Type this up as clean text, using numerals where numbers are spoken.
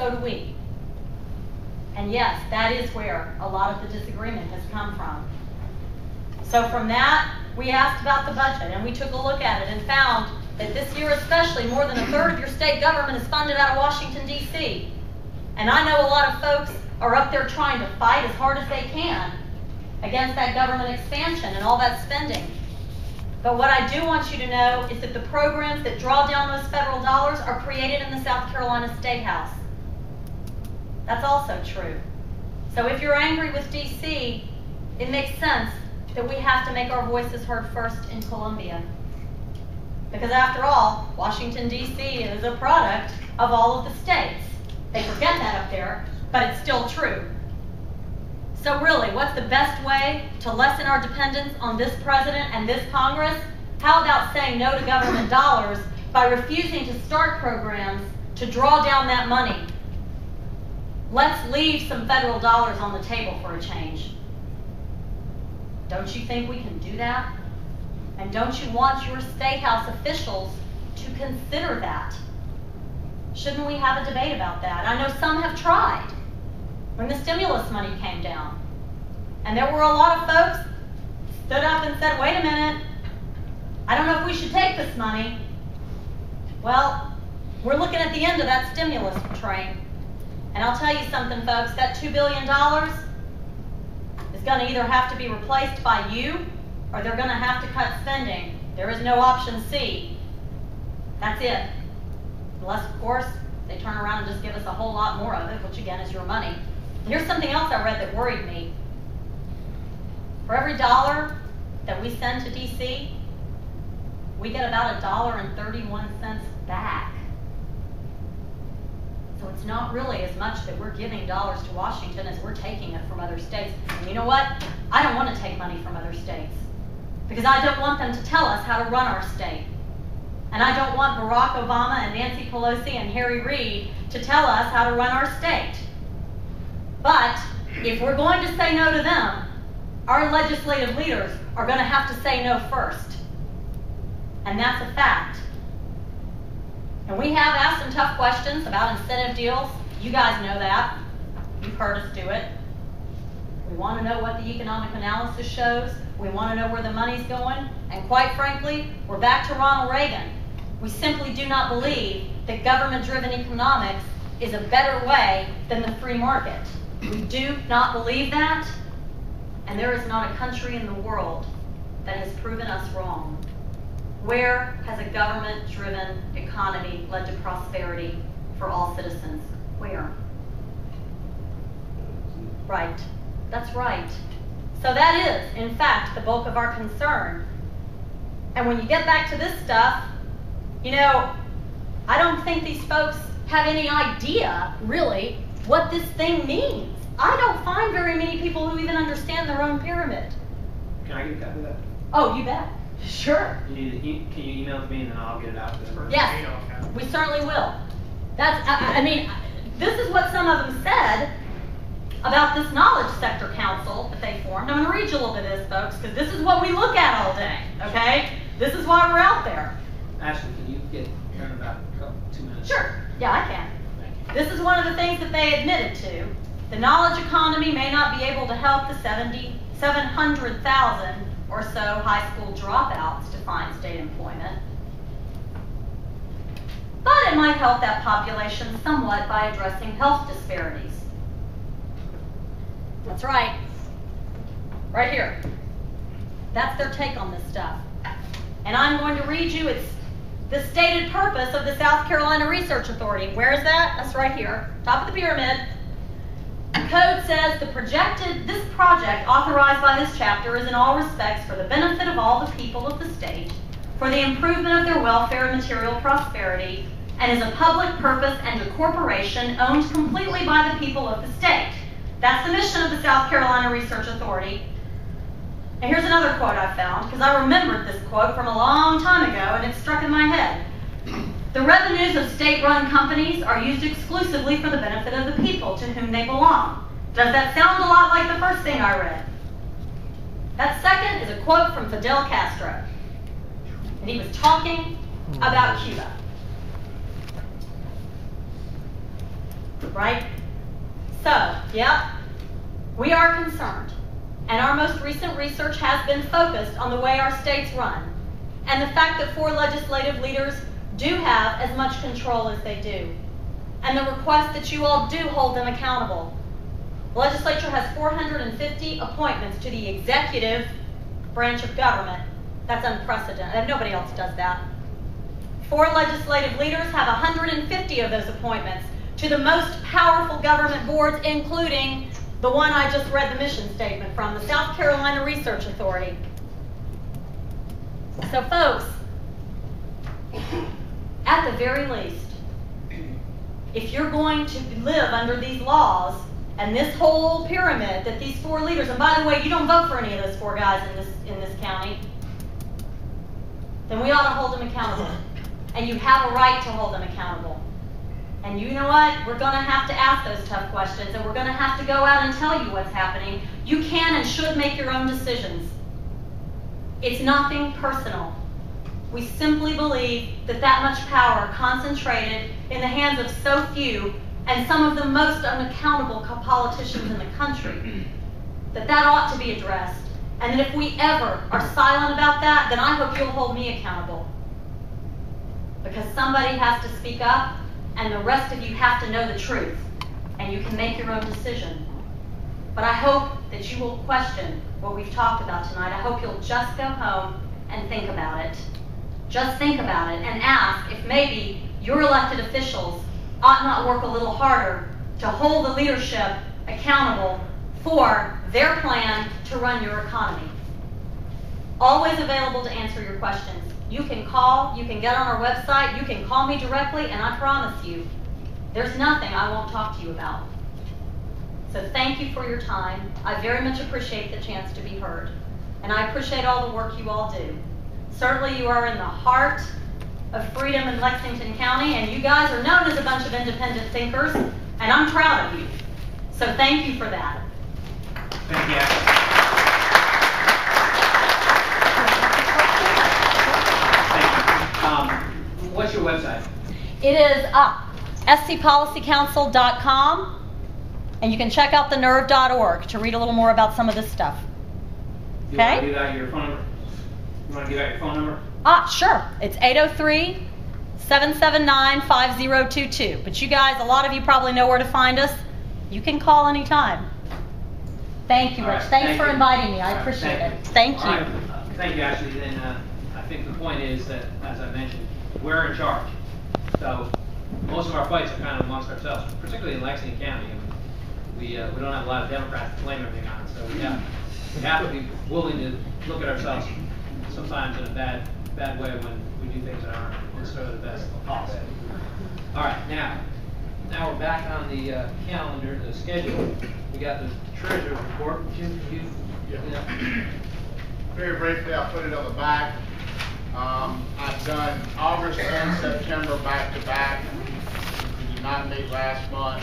so do we. And yes, that is where a lot of the disagreement has come from. So from that, we asked about the budget, and we took a look at it and found that this year especially, more than a third of your state government is funded out of Washington, D.C. And I know a lot of folks are up there trying to fight as hard as they can against that government expansion and all that spending. But what I do want you to know is that the programs that draw down those federal dollars are created in the South Carolina State House. That's also true. So if you're angry with D.C., it makes sense that we have to make our voices heard first in Columbia. Because after all, Washington, D.C. is a product of all of the states. They forget that up there, but it's still true. So really, what's the best way to lessen our dependence on this president and this Congress? How about saying no to government dollars by refusing to start programs to draw down that money? Let's leave some federal dollars on the table for a change. Don't you think we can do that? And don't you want your state house officials to consider that? Shouldn't we have a debate about that? I know some have tried when the stimulus money came down. And there were a lot of folks stood up and said, wait a minute, I don't know if we should take this money. Well, we're looking at the end of that stimulus train. And I'll tell you something, folks, that $2 billion is going to either have to be replaced by you or they're going to have to cut spending. There is no option C. That's it. Unless, of course, they turn around and just give us a whole lot more of it, which again is your money. Here's something else I read that worried me. For every dollar that we send to D.C., we get about $1.31 back. So it's not really as much that we're giving dollars to Washington as we're taking it from other states. And you know what? I don't want to take money from other states because I don't want them to tell us how to run our state. And I don't want Barack Obama and Nancy Pelosi and Harry Reid to tell us how to run our state. But if we're going to say no to them, our legislative leaders are going to have to say no first. And that's a fact. And we have asked some tough questions about incentive deals. You guys know that. You've heard us do it. We want to know what the economic analysis shows. We want to know where the money's going. And quite frankly, we're back to Ronald Reagan. We simply do not believe that government-driven economics is a better way than the free market. We do not believe that, and there is not a country in the world that has proven us wrong. Where has a government-driven economy led to prosperity for all citizens? Where? Right. That's right. So that is, in fact, the bulk of our concern. And when you get back to this stuff, you know, I don't think these folks have any idea, really, what this thing means. I don't find very many people who even understand their own pyramid. Can I get a copy of that? Oh, you bet. Sure. Can you email it to me and then I'll get it out to them? Yes, we certainly will. That's, I mean, this is what some of them said about this Knowledge Sector Council that they formed. I'm going to read you a little bit of this, folks, because this is what we look at all day, okay? This is why we're out there. Ashley, can you get about 2 minutes? Sure. Yeah, I can. Thank you. This is one of the things that they admitted to. The knowledge economy may not be able to help the 700,000 or so high school dropouts to find state employment, but it might help that population somewhat by addressing health disparities. That's right. Right here. That's their take on this stuff. And I'm going to read you, it's the stated purpose of the South Carolina Research Authority. Where is that? That's right here, top of the pyramid. The code says this project authorized by this chapter is in all respects for the benefit of all the people of the state, for the improvement of their welfare and material prosperity, and is a public purpose and a corporation owned completely by the people of the state. That's the mission of the South Carolina Research Authority. And here's another quote I found, because I remembered this quote from a long time ago and it struck in my head. The revenues of state-run companies are used exclusively for the benefit of the people to whom they belong. Does that sound a lot like the first thing I read? That second is a quote from Fidel Castro. And he was talking about Cuba. right? So, yep, we are concerned. And our most recent research has been focused on the way our states run and the fact that 4 legislative leaders do have as much control as they do. And the request that you all do hold them accountable. The legislature has 450 appointments to the executive branch of government. That's unprecedented. Nobody else does that. 4 legislative leaders have 150 of those appointments to the most powerful government boards, including the one I just read the mission statement from, the South Carolina Research Authority. So folks, at the very least, if you're going to live under these laws and this whole pyramid that these 4 leaders, and by the way, you don't vote for any of those 4 guys in this county, then we ought to hold them accountable. And you have a right to hold them accountable. And you know what? We're going to have to ask those tough questions, and we're going to have to go out and tell you what's happening. You can and should make your own decisions. It's nothing personal. We simply believe that that much power concentrated in the hands of so few and some of the most unaccountable politicians in the country, that ought to be addressed. And that if we ever are silent about that, then I hope you'll hold me accountable. Because somebody has to speak up, and the rest of you have to know the truth, and you can make your own decision. But I hope that you will question what we've talked about tonight. I hope you'll just go home and think about it. Just think about it and ask if maybe your elected officials ought not work a little harder to hold the leadership accountable for their plan to run your economy. Always available to answer your questions. You can call, you can get on our website, you can call me directly, and I promise you, there's nothing I won't talk to you about. So thank you for your time. I very much appreciate the chance to be heard. And I appreciate all the work you all do. Certainly you are in the heart of freedom in Lexington County, and you guys are known as a bunch of independent thinkers, and I'm proud of you. So thank you for that. Thank you. What's your website? It is scpolicycouncil.com, and you can check out thenerve.org to read a little more about some of this stuff. Okay? You want to give out your phone number? You want to give out your phone number? Sure. It's 803-779-5022. But you guys, a lot of you probably know where to find us. You can call anytime. Thank you, Rich. Right, Thanks for you. inviting me. I appreciate it. Thank you. Right. Thank you, Ashley. Then I think the point is that, as I mentioned, we're in charge. So most of our fights are kind of amongst ourselves, particularly in Lexington County. We don't have a lot of Democrats to blame everything on, so we have to be willing to look at ourselves sometimes in a bad way when we do things that aren't necessarily the best policy. All right, now we're back on the calendar, the schedule. We got the treasurer's report. Jim, can you? Yeah. Very briefly, I'll put it on the back. I've done August and September back to back. We did not meet last month.